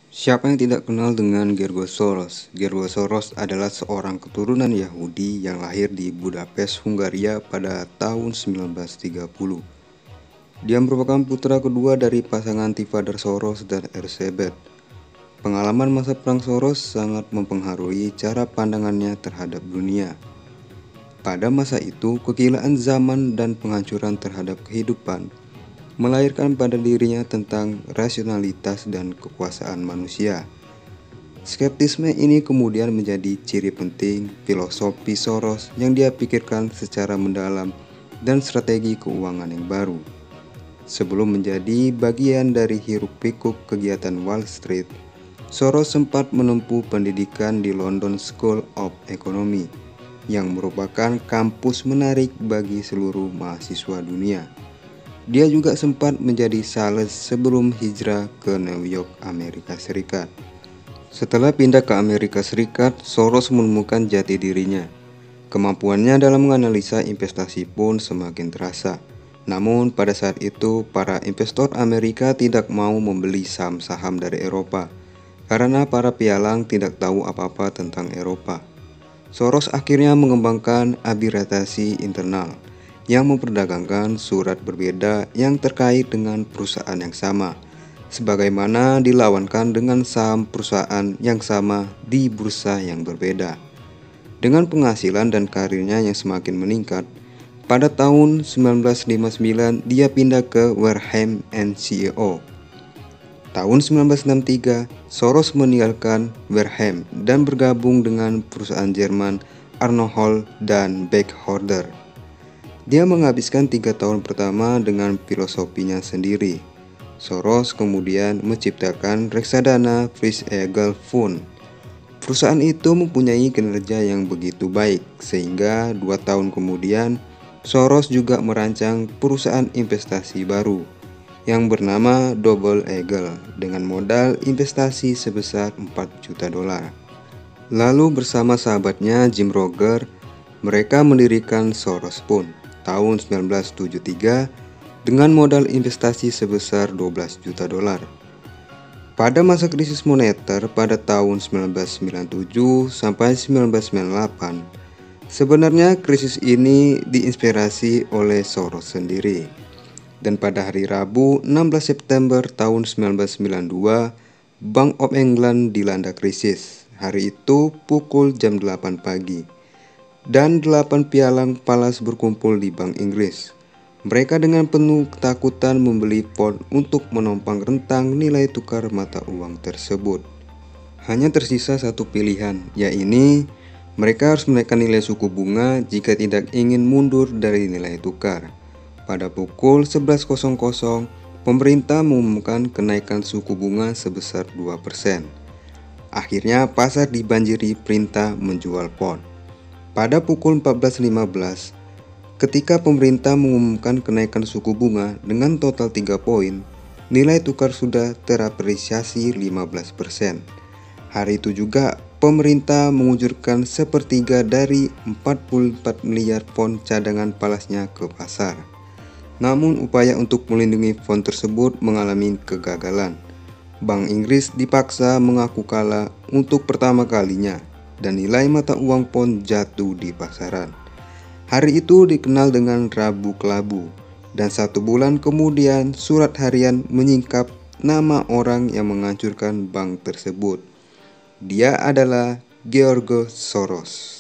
Siapa yang tidak kenal dengan George Soros? George Soros adalah seorang keturunan Yahudi yang lahir di Budapest, Hungaria pada tahun 1930. Dia merupakan putra kedua dari pasangan Tifadar Soros dan Elisabeth. Pengalaman masa perang Soros sangat mempengaruhi cara pandangannya terhadap dunia. Pada masa itu, kegilaan zaman dan penghancuran terhadap kehidupan melahirkan pada dirinya tentang rasionalitas dan kekuasaan manusia. Skeptisme ini kemudian menjadi ciri penting filosofi Soros yang dia pikirkan secara mendalam dan strategi keuangan yang baru. Sebelum menjadi bagian dari hiruk-pikuk kegiatan Wall Street, Soros sempat menempuh pendidikan di London School of Economy, yang merupakan kampus menarik bagi seluruh mahasiswa dunia. Dia juga sempat menjadi sales sebelum hijrah ke New York, Amerika Serikat. Setelah pindah ke Amerika Serikat, Soros menemukan jati dirinya. Kemampuannya dalam menganalisa investasi pun semakin terasa. Namun pada saat itu, para investor Amerika tidak mau membeli saham-saham dari Eropa karena para pialang tidak tahu apa-apa tentang Eropa. Soros akhirnya mengembangkan arbitrasi internal yang memperdagangkan surat berbeda yang terkait dengan perusahaan yang sama, sebagaimana dilawankan dengan saham perusahaan yang sama di bursa yang berbeda. Dengan penghasilan dan karirnya yang semakin meningkat, pada tahun 1959 dia pindah ke Wareham & CEO. Tahun 1963, Soros meninggalkan Wareham dan bergabung dengan perusahaan Jerman Arnold dan Bechhofer. Dia menghabiskan 3 tahun pertama dengan filosofinya sendiri. Soros kemudian menciptakan reksadana Swiss Eagle Fund. Perusahaan itu mempunyai kinerja yang begitu baik, sehingga 2 tahun kemudian Soros juga merancang perusahaan investasi baru yang bernama Double Eagle dengan modal investasi sebesar 4 juta dolar. Lalu bersama sahabatnya Jim Roger, mereka mendirikan Soros Fund tahun 1973 dengan modal investasi sebesar 12 juta dolar. Pada masa krisis moneter pada tahun 1997 sampai 1998, sebenarnya krisis ini diinspirasi oleh Soros sendiri. Dan pada hari Rabu 16 September tahun 1992, Bank of England dilanda krisis. Hari itu pukul jam 8 pagi. Dan 8 pialang palas berkumpul di Bank Inggris. Mereka dengan penuh ketakutan membeli pound untuk menopang rentang nilai tukar mata uang tersebut. Hanya tersisa satu pilihan, yaitu mereka harus menaikkan nilai suku bunga jika tidak ingin mundur dari nilai tukar. Pada pukul 11.00, pemerintah mengumumkan kenaikan suku bunga sebesar 2%. Akhirnya pasar dibanjiri perintah menjual pound. Pada pukul 14.15, ketika pemerintah mengumumkan kenaikan suku bunga dengan total 3 poin, nilai tukar sudah terapresiasi 15%. Hari itu juga pemerintah mengucurkan sepertiga dari 44 miliar pound cadangan palasnya ke pasar. Namun upaya untuk melindungi pound tersebut mengalami kegagalan. Bank Inggris dipaksa mengaku kalah untuk pertama kalinya dan nilai mata uang pound jatuh di pasaran. Hari itu dikenal dengan Rabu Kelabu, dan 1 bulan kemudian surat harian menyingkap nama orang yang menghancurkan bank tersebut. Dia adalah George Soros.